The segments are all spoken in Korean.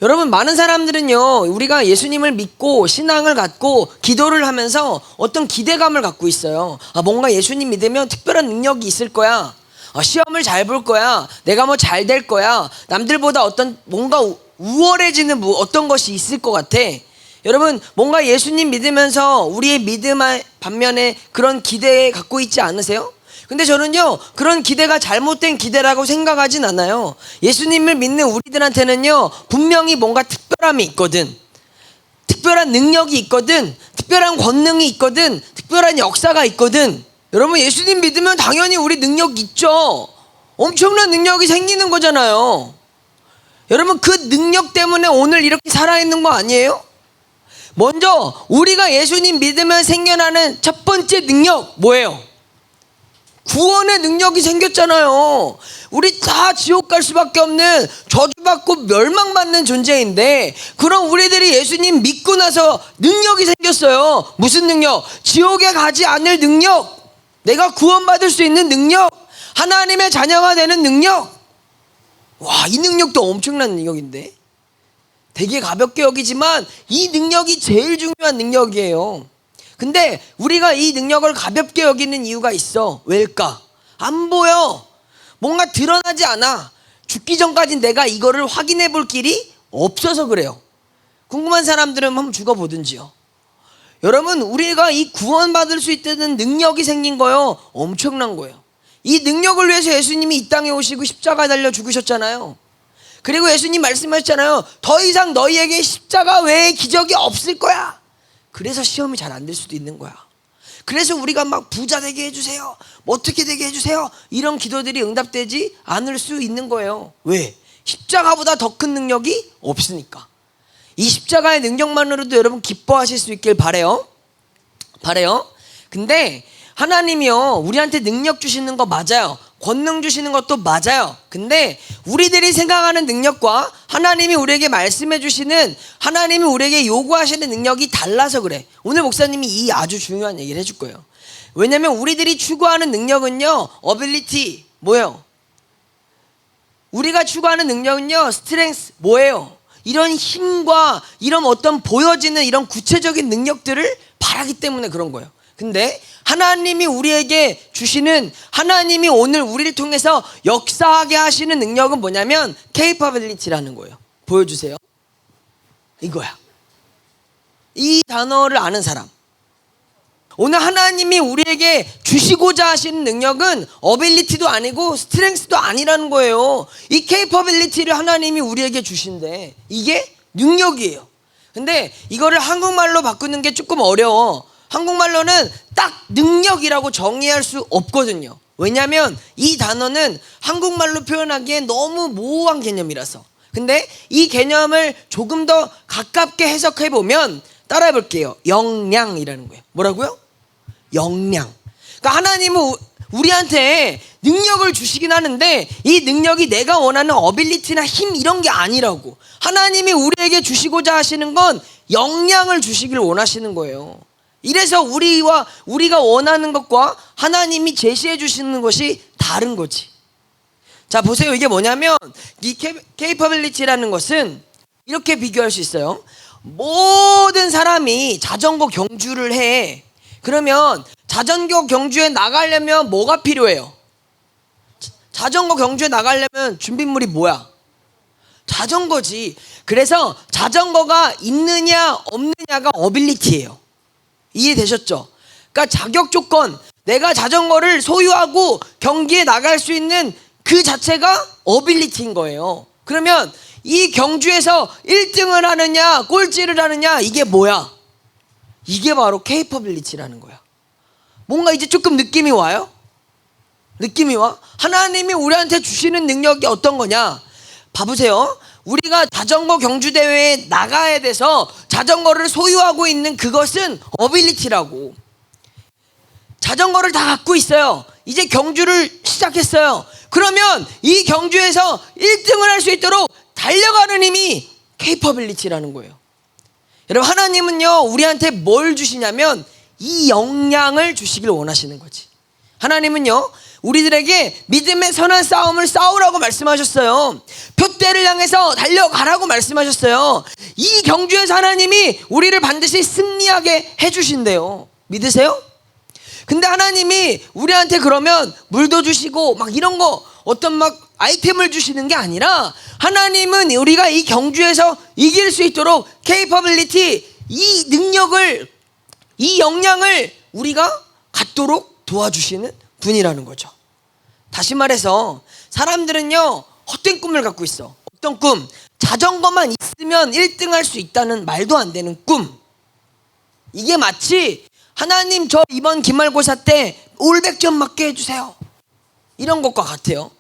여러분, 많은 사람들은요, 우리가 예수님을 믿고 신앙을 갖고 기도를 하면서 어떤 기대감을 갖고 있어요. 뭔가 예수님 믿으면 특별한 능력이 있을 거야. 시험을 잘 볼 거야. 내가 뭐 잘 될 거야. 남들보다 어떤 뭔가 우월해지는 어떤 것이 있을 것 같아. 여러분, 뭔가 예수님 믿으면서 우리의 믿음 반면에 그런 기대 갖고 있지 않으세요? 근데 저는요, 그런 기대가 잘못된 기대라고 생각하진 않아요. 예수님을 믿는 우리들한테는요, 분명히 뭔가 특별함이 있거든. 특별한 능력이 있거든. 특별한 권능이 있거든. 특별한 역사가 있거든. 여러분, 예수님 믿으면 당연히 우리 능력 있죠. 엄청난 능력이 생기는 거잖아요. 여러분, 그 능력 때문에 오늘 이렇게 살아있는 거 아니에요? 먼저 우리가 예수님 믿으면 생겨나는 첫 번째 능력 뭐예요? 구원의 능력이 생겼잖아요. 우리 다 지옥 갈 수밖에 없는 저주받고 멸망받는 존재인데, 그럼 우리들이 예수님 믿고 나서 능력이 생겼어요. 무슨 능력? 지옥에 가지 않을 능력, 내가 구원받을 수 있는 능력, 하나님의 자녀가 되는 능력. 와, 이 능력도 엄청난 능력인데, 되게 가볍게 여기지만 이 능력이 제일 중요한 능력이에요. 근데 우리가 이 능력을 가볍게 여기는 이유가 있어. 왜일까? 안 보여. 뭔가 드러나지 않아. 죽기 전까지 내가 이거를 확인해 볼 길이 없어서 그래요. 궁금한 사람들은 한번 죽어보든지요. 여러분, 우리가 이 구원받을 수 있다는 능력이 생긴 거요, 엄청난 거예요. 이 능력을 위해서 예수님이 이 땅에 오시고 십자가 달려 죽으셨잖아요. 그리고 예수님 말씀하셨잖아요. 더 이상 너희에게 십자가 외에 기적이 없을 거야. 그래서 시험이 잘 안 될 수도 있는 거야. 그래서 우리가 막 부자 되게 해주세요, 뭐 어떻게 되게 해주세요, 이런 기도들이 응답되지 않을 수 있는 거예요. 왜? 십자가보다 더 큰 능력이 없으니까. 이 십자가의 능력만으로도 여러분 기뻐하실 수 있길 바래요. 근데 하나님이요, 우리한테 능력 주시는 거 맞아요. 권능 주시는 것도 맞아요. 근데 우리들이 생각하는 능력과 하나님이 우리에게 말씀해 주시는, 하나님이 우리에게 요구하시는 능력이 달라서 그래. 오늘 목사님이 이 아주 중요한 얘기를 해줄 거예요. 왜냐면 우리들이 추구하는 능력은요, 어빌리티 뭐예요? 우리가 추구하는 능력은요, 스트렝스 뭐예요? 이런 힘과 이런 어떤 보여지는 이런 구체적인 능력들을 바라기 때문에 그런 거예요. 근데 하나님이 우리에게 주시는, 하나님이 오늘 우리를 통해서 역사하게 하시는 능력은 뭐냐면 capability라는 거예요. 보여주세요. 이거야. 이 단어를 아는 사람. 오늘 하나님이 우리에게 주시고자 하시는 능력은 어빌리티도 아니고 스트렝스도 아니라는 거예요. 이 capability를 하나님이 우리에게 주신대. 이게 능력이에요. 근데 이거를 한국말로 바꾸는 게 조금 어려워. 한국말로는 딱 능력이라고 정의할 수 없거든요. 왜냐하면 이 단어는 한국말로 표현하기엔 너무 모호한 개념이라서. 근데 이 개념을 조금 더 가깝게 해석해 보면, 따라해 볼게요. 역량이라는 거예요. 뭐라고요? 역량. 그러니까 하나님은 우리한테 능력을 주시긴 하는데, 이 능력이 내가 원하는 어빌리티나 힘 이런 게 아니라고. 하나님이 우리에게 주시고자 하시는 건 역량을 주시길 원하시는 거예요. 이래서 우리가 원하는 것과 하나님이 제시해 주시는 것이 다른 거지. 자, 보세요. 이게 뭐냐면, 이 capability라는 것은 이렇게 비교할 수 있어요. 모든 사람이 자전거 경주를 해. 그러면 자전거 경주에 나가려면 뭐가 필요해요? 자전거 경주에 나가려면 준비물이 뭐야? 자전거지. 그래서 자전거가 있느냐 없느냐가 어빌리티예요. 이해되셨죠? 그러니까 자격 조건, 내가 자전거를 소유하고 경기에 나갈 수 있는 그 자체가 어빌리티인 거예요. 그러면 이 경주에서 1등을 하느냐 꼴찌를 하느냐, 이게 뭐야? 이게 바로 capability라는 거야. 뭔가 이제 조금 느낌이 와요? 느낌이 와? 하나님이 우리한테 주시는 능력이 어떤 거냐? 봐보세요. 우리가 자전거 경주 대회에 나가야 돼서 자전거를 소유하고 있는 그것은 어빌리티라고. 자전거를 다 갖고 있어요. 이제 경주를 시작했어요. 그러면 이 경주에서 1등을 할 수 있도록 달려가는 힘이 capability라는 거예요. 여러분, 하나님은요, 우리한테 뭘 주시냐면 이 역량을 주시길 원하시는 거지. 하나님은요, 우리들에게 믿음의 선한 싸움을 싸우라고 말씀하셨어요. 표대를 향해서 달려가라고 말씀하셨어요. 이 경주에서 하나님이 우리를 반드시 승리하게 해주신대요. 믿으세요? 근데 하나님이 우리한테 그러면 물도 주시고 막 이런 거 어떤 막 아이템을 주시는 게 아니라, 하나님은 우리가 이 경주에서 이길 수 있도록 capability, 이 능력을, 이 역량을 우리가 갖도록 도와주시는 분이라는 거죠. 다시 말해서 사람들은요, 헛된 꿈을 갖고 있어. 어떤 꿈? 자전거만 있으면 1등 할 수 있다는 말도 안 되는 꿈. 이게 마치 하나님 저 이번 기말고사 때 올백점 맞게 해주세요, 이런 것과 같아요.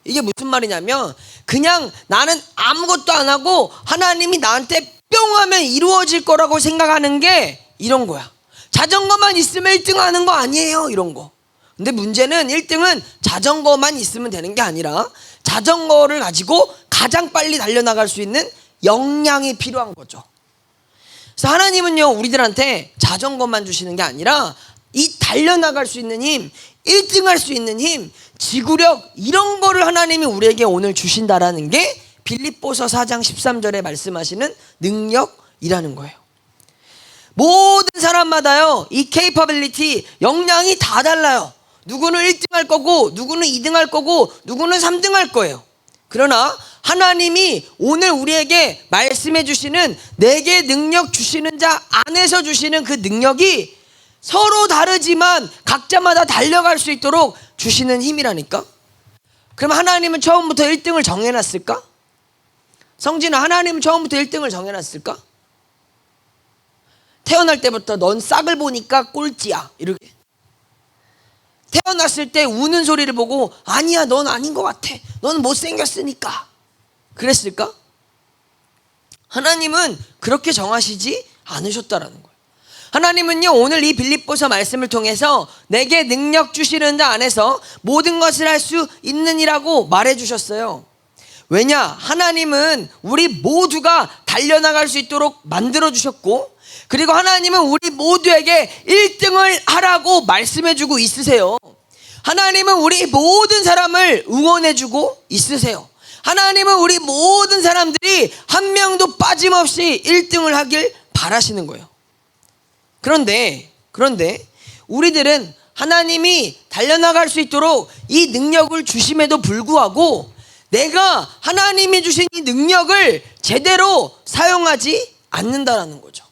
이게 무슨 말이냐면, 그냥 나는 아무것도 안 하고 하나님이 나한테 뿅 하면 이루어질 거라고 생각하는 게 이런 거야. 자전거만 있으면 1등 하는 거 아니에요, 이런 거. 근데 문제는 1등은 자전거만 있으면 되는 게 아니라 자전거를 가지고 가장 빨리 달려나갈 수 있는 역량이 필요한 거죠. 그래서 하나님은요, 우리들한테 자전거만 주시는 게 아니라 이 달려나갈 수 있는 힘, 1등 할 수 있는 힘, 지구력, 이런 거를 하나님이 우리에게 오늘 주신다라는 게 빌립보서 4장 13절에 말씀하시는 능력이라는 거예요. 모든 사람마다요, 이 capability, 역량이 다 달라요. 누구는 1등 할 거고, 누구는 2등 할 거고, 누구는 3등 할 거예요. 그러나 하나님이 오늘 우리에게 말씀해 주시는, 내게 능력 주시는 자 안에서 주시는 그 능력이 서로 다르지만 각자마다 달려갈 수 있도록 주시는 힘이라니까. 그럼 하나님은 처음부터 1등을 정해놨을까? 성진아, 하나님은 처음부터 1등을 정해놨을까? 태어날 때부터 넌 싹을 보니까 꼴찌야, 이렇게. 태어났을 때 우는 소리를 보고 아니야, 넌 아닌 것 같아, 넌 못생겼으니까, 그랬을까? 하나님은 그렇게 정하시지 않으셨다라는 거예요. 하나님은요, 오늘 이 빌립보서 말씀을 통해서 내게 능력 주시는 자 안에서 모든 것을 할 수 있느니라고 말해 주셨어요. 왜냐? 하나님은 우리 모두가 달려나갈 수 있도록 만들어 주셨고, 그리고 하나님은 우리 모두에게 1등을 하라고 말씀해 주고 있으세요. 하나님은 우리 모든 사람을 응원해 주고 있으세요. 하나님은 우리 모든 사람들이 한 명도 빠짐없이 1등을 하길 바라시는 거예요. 그런데 우리들은 하나님이 달려나갈 수 있도록 이 능력을 주심에도 불구하고 내가 하나님이 주신 이 능력을 제대로 사용하지 않는다라는 거죠.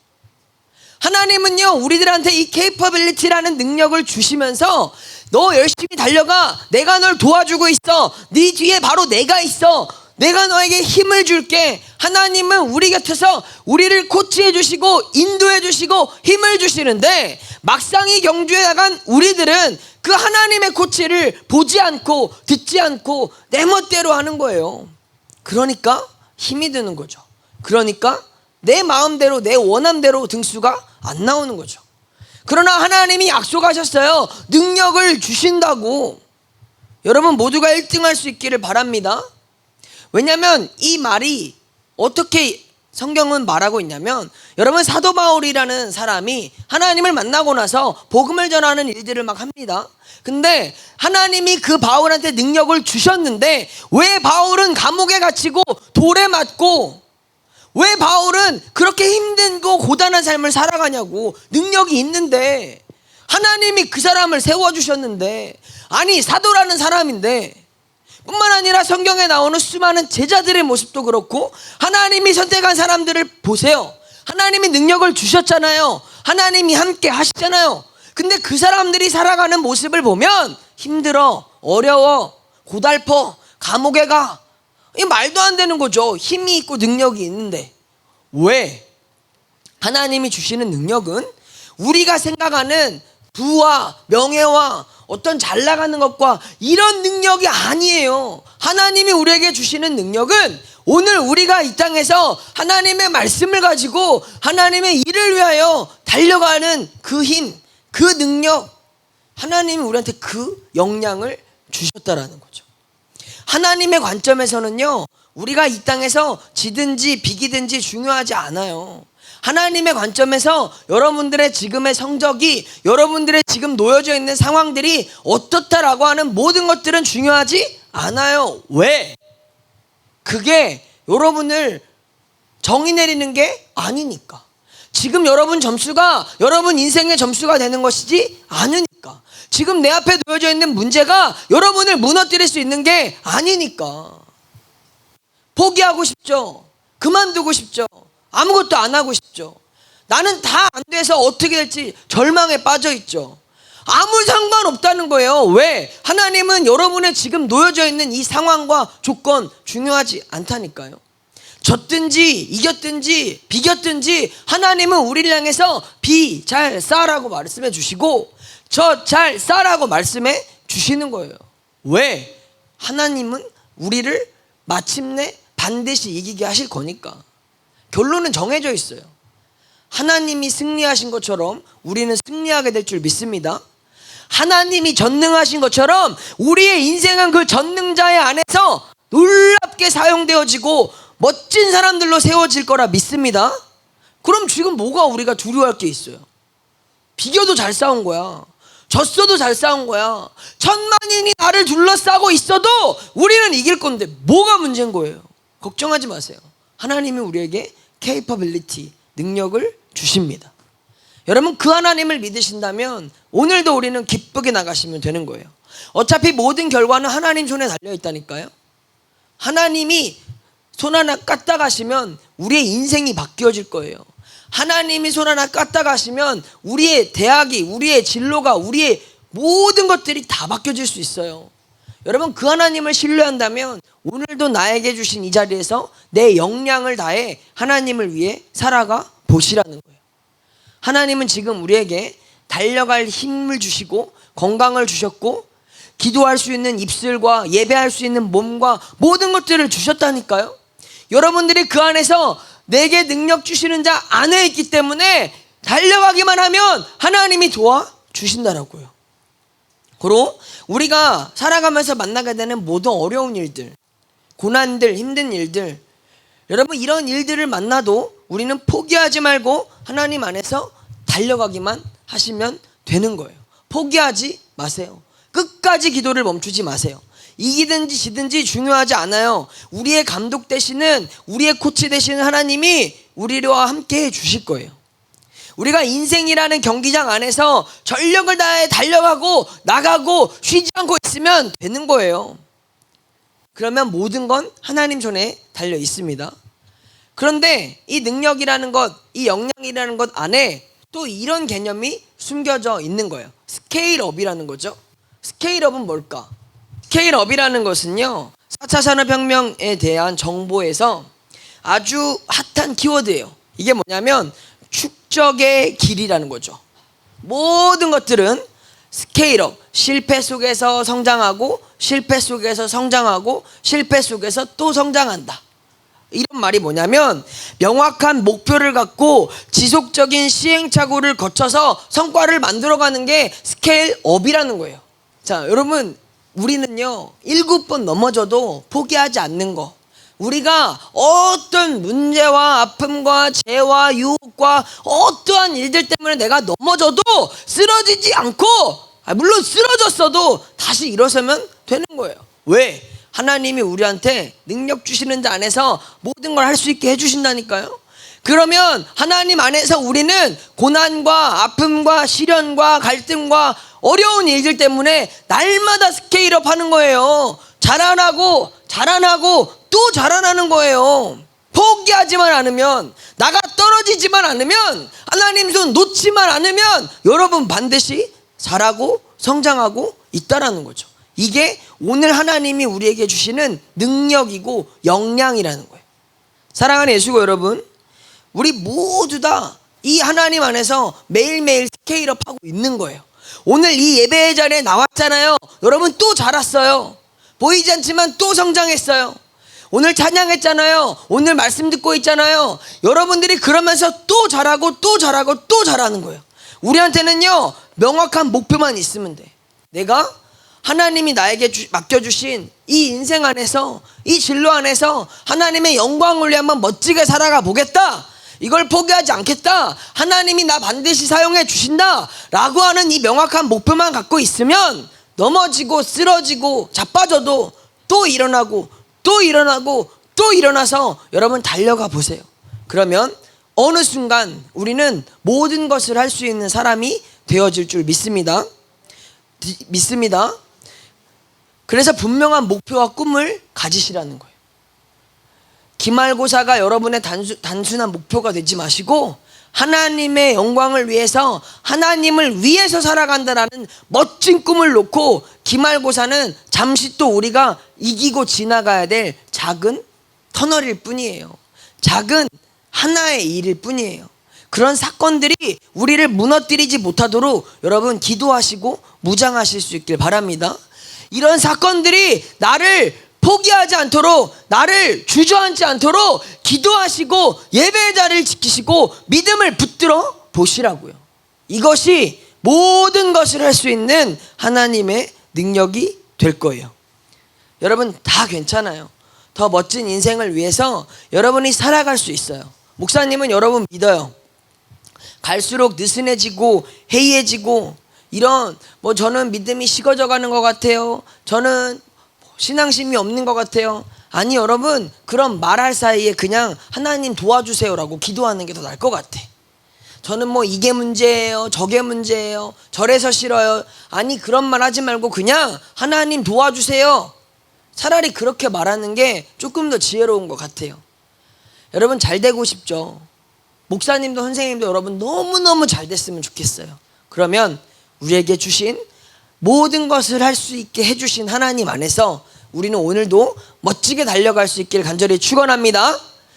하나님은요, 우리들한테 이 capability라는 능력을 주시면서 너 열심히 달려가, 내가 널 도와주고 있어, 네 뒤에 바로 내가 있어, 내가 너에게 힘을 줄게. 하나님은 우리 곁에서 우리를 코치해 주시고 인도해 주시고 힘을 주시는데, 막상 이 경주에 나간 우리들은 그 하나님의 코치를 보지 않고 듣지 않고 내 멋대로 하는 거예요. 그러니까 힘이 드는 거죠. 그러니까 내 마음대로, 내 원함대로 등수가 안 나오는 거죠. 그러나 하나님이 약속하셨어요. 능력을 주신다고. 여러분 모두가 1등 할 수 있기를 바랍니다. 왜냐하면 이 말이 어떻게 성경은 말하고 있냐면, 여러분 사도 바울이라는 사람이 하나님을 만나고 나서 복음을 전하는 일들을 막 합니다. 근데 하나님이 그 바울한테 능력을 주셨는데 왜 바울은 감옥에 갇히고 돌에 맞고, 왜 바울은 그렇게 힘든고 고단한 삶을 살아가냐고. 능력이 있는데, 하나님이 그 사람을 세워주셨는데, 아니 사도라는 사람인데, 뿐만 아니라 성경에 나오는 수많은 제자들의 모습도 그렇고, 하나님이 선택한 사람들을 보세요. 하나님이 능력을 주셨잖아요. 하나님이 함께 하시잖아요. 근데 그 사람들이 살아가는 모습을 보면 힘들어, 어려워, 고달퍼, 감옥에 가. 이 말도 안 되는 거죠. 힘이 있고 능력이 있는데. 왜? 하나님이 주시는 능력은 우리가 생각하는 부와 명예와 어떤 잘 나가는 것과 이런 능력이 아니에요. 하나님이 우리에게 주시는 능력은 오늘 우리가 이 땅에서 하나님의 말씀을 가지고 하나님의 일을 위하여 달려가는 그 힘, 그 능력, 하나님이 우리한테 그 역량을 주셨다라는 거죠. 하나님의 관점에서는요, 우리가 이 땅에서 지든지 비기든지 중요하지 않아요. 하나님의 관점에서 여러분들의 지금의 성적이, 여러분들의 지금 놓여져 있는 상황들이 어떻다라고 하는 모든 것들은 중요하지 않아요. 왜? 그게 여러분을 정의 내리는 게 아니니까. 지금 여러분 점수가 여러분 인생의 점수가 되는 것이지 않으니까. 지금 내 앞에 놓여져 있는 문제가 여러분을 무너뜨릴 수 있는 게 아니니까. 포기하고 싶죠. 그만두고 싶죠. 아무것도 안 하고 싶죠. 나는 다 안 돼서 어떻게 될지 절망에 빠져 있죠. 아무 상관없다는 거예요. 왜? 하나님은 여러분의 지금 놓여져 있는 이 상황과 조건 중요하지 않다니까요. 졌든지 이겼든지 비겼든지 하나님은 우리를 향해서 비 잘 싸라고 말씀해 주시고 저 잘 싸라고 말씀해 주시는 거예요. 왜? 하나님은 우리를 마침내 반드시 이기게 하실 거니까. 결론은 정해져 있어요. 하나님이 승리하신 것처럼 우리는 승리하게 될 줄 믿습니다. 하나님이 전능하신 것처럼 우리의 인생은 그 전능자의 안에서 놀랍게 사용되어지고 멋진 사람들로 세워질 거라 믿습니다. 그럼 지금 뭐가 우리가 두려워할 게 있어요? 비겨도 잘 싸운 거야. 졌어도 잘 싸운 거야. 천만인이 나를 둘러싸고 있어도 우리는 이길 건데 뭐가 문제인 거예요? 걱정하지 마세요. 하나님이 우리에게 capability, 능력을 주십니다. 여러분 그 하나님을 믿으신다면 오늘도 우리는 기쁘게 나가시면 되는 거예요. 어차피 모든 결과는 하나님 손에 달려있다니까요. 하나님이 손 하나 까딱 하시면 우리의 인생이 바뀌어질 거예요. 하나님이 손 하나 까딱 하시면 우리의 대학이, 우리의 진로가, 우리의 모든 것들이 다 바뀌어질 수 있어요. 여러분 그 하나님을 신뢰한다면 오늘도 나에게 주신 이 자리에서 내 역량을 다해 하나님을 위해 살아가 보시라는 거예요. 하나님은 지금 우리에게 달려갈 힘을 주시고 건강을 주셨고 기도할 수 있는 입술과 예배할 수 있는 몸과 모든 것들을 주셨다니까요. 여러분들이 그 안에서 내게 능력 주시는 자 안에 있기 때문에 달려가기만 하면 하나님이 도와주신다라고요. 그리고 우리가 살아가면서 만나게 되는 모든 어려운 일들, 고난들, 힘든 일들, 여러분 이런 일들을 만나도 우리는 포기하지 말고 하나님 안에서 달려가기만 하시면 되는 거예요. 포기하지 마세요. 끝까지 기도를 멈추지 마세요. 이기든지 지든지 중요하지 않아요. 우리의 감독 되시는, 우리의 코치 되시는 하나님이 우리와 함께 해 주실 거예요. 우리가 인생이라는 경기장 안에서 전력을 다해 달려가고 나가고 쉬지 않고 있으면 되는 거예요. 그러면 모든 건 하나님 손에 달려 있습니다. 그런데 이 능력이라는 것, 이 역량이라는 것 안에 또 이런 개념이 숨겨져 있는 거예요. 스케일업이라는 거죠. 스케일업은 뭘까? 스케일업이라는 것은요 4차 산업혁명에 대한 정보에서 아주 핫한 키워드예요. 이게 뭐냐면 축적의 길이라는 거죠. 모든 것들은 스케일업, 실패 속에서 성장하고 실패 속에서 성장하고 실패 속에서 또 성장한다. 이런 말이 뭐냐면 명확한 목표를 갖고 지속적인 시행착오를 거쳐서 성과를 만들어가는 게 스케일업이라는 거예요. 자, 여러분 우리는요 7번 넘어져도 포기하지 않는 거, 우리가 어떤 문제와 아픔과 재와 유혹과 어떠한 일들 때문에 내가 넘어져도 쓰러지지 않고, 물론 쓰러졌어도 다시 일어서면 되는 거예요. 왜? 하나님이 우리한테 능력 주시는 자 안에서 모든 걸 할 수 있게 해주신다니까요. 그러면 하나님 안에서 우리는 고난과 아픔과 시련과 갈등과 어려운 일들 때문에 날마다 스케일업 하는 거예요. 자라나고 자라나고 또 자라나는 거예요. 포기하지만 않으면, 나가 떨어지지만 않으면, 하나님 손 놓지만 않으면 여러분 반드시 자라고 성장하고 있다라는 거죠. 이게 오늘 하나님이 우리에게 주시는 능력이고 역량이라는 거예요. 사랑하는 예수고 여러분, 우리 모두 다 이 하나님 안에서 매일매일 스케일업하고 있는 거예요. 오늘 이 예배의 자리에 나왔잖아요. 여러분 또 자랐어요. 보이지 않지만 또 성장했어요. 오늘 찬양했잖아요. 오늘 말씀 듣고 있잖아요. 여러분들이 그러면서 또 자라고 또 자라고 또 자라는 거예요. 우리한테는요 명확한 목표만 있으면 돼. 내가 하나님이 나에게 맡겨주신 이 인생 안에서, 이 진로 안에서 하나님의 영광을 위해 한번 멋지게 살아가 보겠다. 이걸 포기하지 않겠다, 하나님이 나 반드시 사용해 주신다 라고 하는 이 명확한 목표만 갖고 있으면 넘어지고 쓰러지고 자빠져도 또 일어나고 또 일어나고 또 일어나서 여러분 달려가 보세요. 그러면 어느 순간 우리는 모든 것을 할 수 있는 사람이 되어질 줄 믿습니다. 그래서 분명한 목표와 꿈을 가지시라는 거예요. 기말고사가 여러분의 단순한 목표가 되지 마시고 하나님의 영광을 위해서, 하나님을 위해서 살아간다라는 멋진 꿈을 놓고, 기말고사는 잠시 또 우리가 이기고 지나가야 될 작은 터널일 뿐이에요. 작은 하나의 일일 뿐이에요. 그런 사건들이 우리를 무너뜨리지 못하도록 여러분 기도하시고 무장하실 수 있길 바랍니다. 이런 사건들이 나를 포기하지 않도록, 나를 주저앉지 않도록 기도하시고 예배의 자리를 지키시고 믿음을 붙들어 보시라고요. 이것이 모든 것을 할 수 있는 하나님의 능력이 될 거예요. 여러분 다 괜찮아요. 더 멋진 인생을 위해서 여러분이 살아갈 수 있어요. 목사님은 여러분 믿어요. 갈수록 느슨해지고 해이해지고 이런 저는 믿음이 식어져 가는 것 같아요, 저는 신앙심이 없는 것 같아요. 아니 여러분, 그런 말할 사이에 그냥 하나님 도와주세요라고 기도하는 게 더 나을 것 같아. 저는 이게 문제예요, 저게 문제예요, 저래서 싫어요. 아니 그런 말 하지 말고 그냥 하나님 도와주세요. 차라리 그렇게 말하는 게 조금 더 지혜로운 것 같아요. 여러분 잘 되고 싶죠? 목사님도 선생님도 여러분 너무너무 잘 됐으면 좋겠어요. 그러면 우리에게 주신 모든 것을 할 수 있게 해주신 하나님 안에서 우리는 오늘도 멋지게 달려갈 수 있기를 간절히 축원합니다.